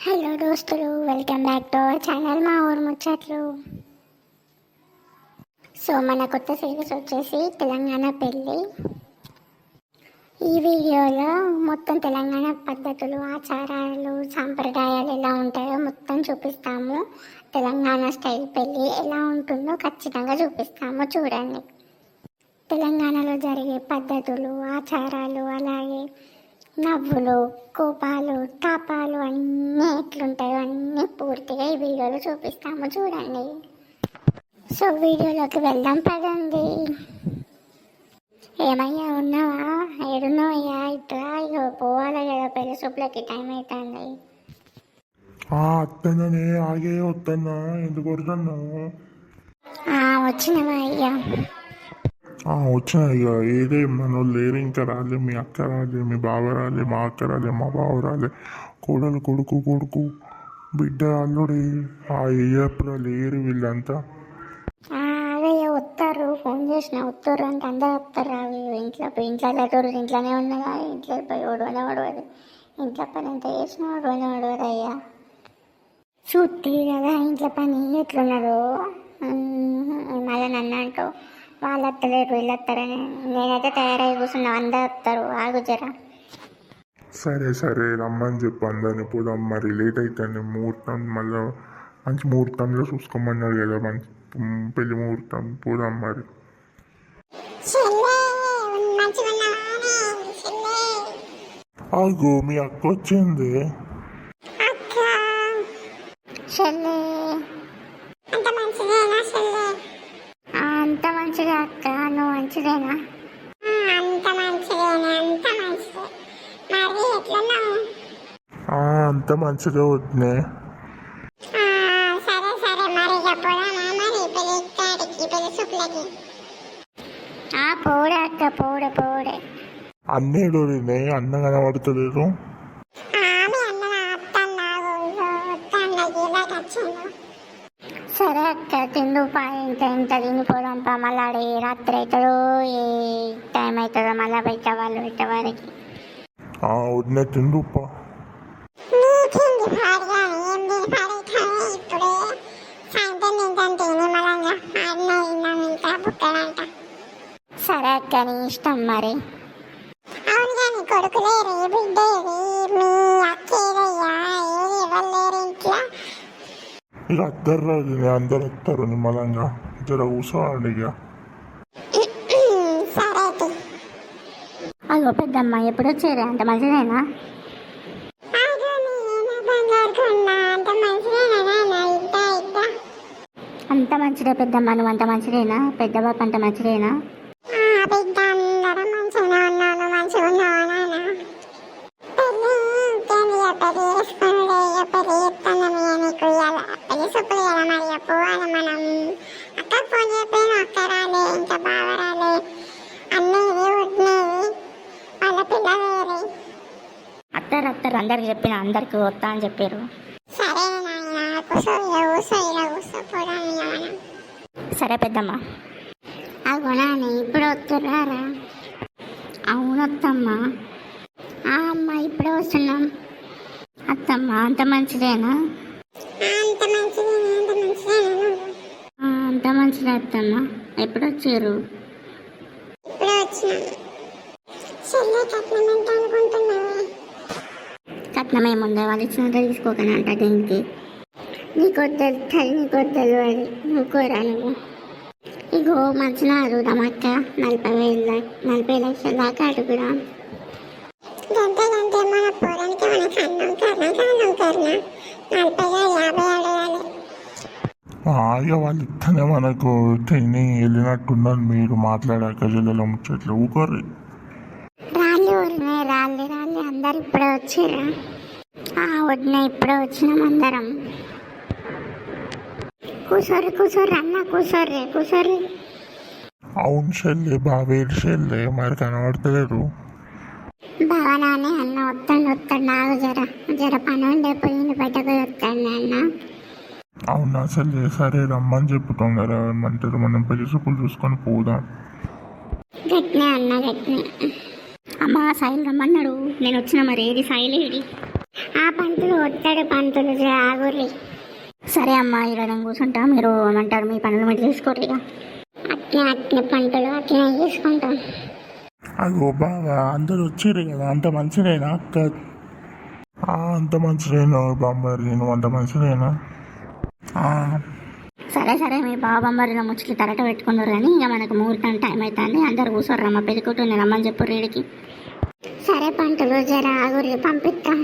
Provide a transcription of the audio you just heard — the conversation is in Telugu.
హలో దోస్తులు, welcome back to our channel మా ఊరు ముచ్చట్లు. సో మన కొత్త సిరీస్ వచ్చేసి తెలంగాణ పెళ్ళి. ఈ వీడియోలో మొత్తం తెలంగాణ పద్ధతులు, ఆచారాలు, సాంప్రదాయాలు ఎలా ఉంటాయో మొత్తం చూపిస్తాము. తెలంగాణ స్టైల్ పెళ్ళి ఎలా ఉంటుందో ఖచ్చితంగా చూపిస్తాము, చూడండి. తెలంగాణలో జరిగే పద్ధతులు, ఆచారాలు, అలాగే నవ్వులు, కోపాలు, తాపాలు అన్నీ ఎట్లుంటాయో అన్నీ పూర్తిగా ఈ వీడియోలో చూపిస్తాము, చూడండి. సో వీడియోలోకి వెళ్దాం పదండి. ఏమయ్యా ఉన్నావా? ఏడున్నావయ్యా? ఇట్లా ఇక పోవాలి కదా, పెళ్లి చూపులకి టైం అవుతుంది. అత్తనే ఆగే వద్దన్నా, ఎందుకు వద్దన్నావు? వచ్చినవా అయ్యా? వచ్చిన ఇక ఏదే మనోళ్ళు లేరు, ఇంకా రాలే. మీ అక్క రాలే, మీ బావ రాలే, మా అక్క రాలే, మా బావ రాలే, కోడలు కొడుకు బిడ్డ అల్లుడి ఎప్పుడు లేరు వీళ్ళంతా. అదే వస్తారు, ఫోన్ చేసిన వస్తారు అంటే అందరు వస్తారు. అవి ఇంట్లో ఇంట్లోనే ఉన్నదా, ఇంట్లో పోయి ఒడవదు. ఇంట్లో పని ఎంత చేసినా ఒడవదు అయ్యా. చూస్తే కదా ఇంట్లో పని ఎట్లున్నారు. మళ్ళీ నన్ను అంటూ వాళ్ళు వస్తలేరు, వీళ్ళు వస్తారని నేనైతే తయారై కూర్చున్నా. అందరు వస్తారు, ఆగు జరా. సరే రమ్మని చెప్పు, అందరిని పోదాం. మరి లేట్ అవుతుంది ముహూర్తం, మళ్ళీ మంచి ముహూర్తంలో చూసుకోమన్నారు కదా, మంచి పెళ్లి ముహూర్తం. పోదాం మరి. ఆగు, మీ అక్క వచ్చింది. అంత మంచిగా అక్క, నువ్వు మంచిదేనా? అంత మంచిగా వద్దునే. పోడే అక్క, పోడే. అన్నేడు అన్న కనబడతలేదు. సరే అక్క, తిందు ఇంత తినిపోదాం పా. మళ్ళీ రాత్రి అవుతుందో ఏ టైం అవుతుందో మళ్ళీ పెట్టేవారికి. వదిన తిందుప్పా. సరే అక్క, నీ ఇష్టం మరి. ఇక అద్దరు రాదు, అందరు వస్తారు నిమ్మలంగా. జర కూర్చోండి ఇక. అయ్యో పెద్దమ్మ, ఎప్పుడు వచ్చారు? అంత మంచిదేనా? అంత మంచిదే పెద్దమ్మ, నువ్వు అంత మంచిదేనా? పెద్ద బాబు అంత మంచిదేనా? అత్తారు అందరికి చెప్పిన, అందరికి వస్తా అని చెప్పారు. సరే పెద్దమ్మ. అవునా, ఇప్పుడు వస్తున్నారా? అవునత్తమ్మ. అమ్మ ఇప్పుడే వస్తున్నాం. అత్తమ్మ అంత మంచిదేనా? అంత మంచిదే అత్తమ్మ. ఎప్పుడు వచ్చారు? కట్నం ఏముందో వాళ్ళు ఇచ్చినంత తీసుకోకనంట. దీనికి నీకు తెలియదు, నువ్వు కోరా. నువ్వు ఇగో మంచిగా అడుగుదాం అక్క. 40 లక్షల దాకా అడుగుదాం. వాళ్ళు ఇస్తేనే మనకు తిని వెళ్ళినట్టున్నారు. మీరు మాట్లాడాక జిల్లాలో ముచ్చట్లు ఊకోరు. రాళ్ళు అందరు ఇప్పుడే వచ్చారా? వదిన ఇప్పుడే వచ్చినాం అందరం. కూసోర్రి అన్న, కూసోర్రి. అవును చెల్లి, బావేడు చెల్లి, మరి కనబడతలేరు. భవనాన్ని అన్న వస్తాడు నాకు జర పని ఉండే పోయింది, బయటకు వస్తాడు అన్న. అవునా చెల్లి, సరే రమ్మని చెప్పుతాం కదా. ఏమంటారు, మనం పెళ్లి చూపులు చూసుకొని పోదాం. గట్నే అన్న, గట్నే. అమ్మ సాయిల్ రమ్మన్నాడు, నేను వచ్చిన. మరి ఏది సాయిల్? ఏడి? ఆ పంతులు వస్తాడు పంతులు ఆగుర్రి. సరే అమ్మా, ఇలా నేను కూర్చుంటా, మీరు ఏమంటారు మీ పనులు మీరు చేసుకోరు ఇక. అట్నే అట్నే పంతులు అట్నే చేసుకుంటాం. అయ్యో బాగా అందరు వచ్చిర్రు కదా, అంత మంచిదేనా అక్క? అంత మంచిదేనా బాంబారి, నువ్వు అంత మంచిదేనా? సరే సరే, మీ బావ బొమ్మరిలో ముచ్చుకి తరట పెట్టుకున్నారు కానీ ఇక మనకు ముహూర్తం టైం అవుతుంది. అందరు కూర్చోర్రమ్మ, పెళ్లి కూతుర్ని రమ్మని చెప్పు రేడికి. సరే పంతులు జర ఆగుర్రి పంపిస్తాం.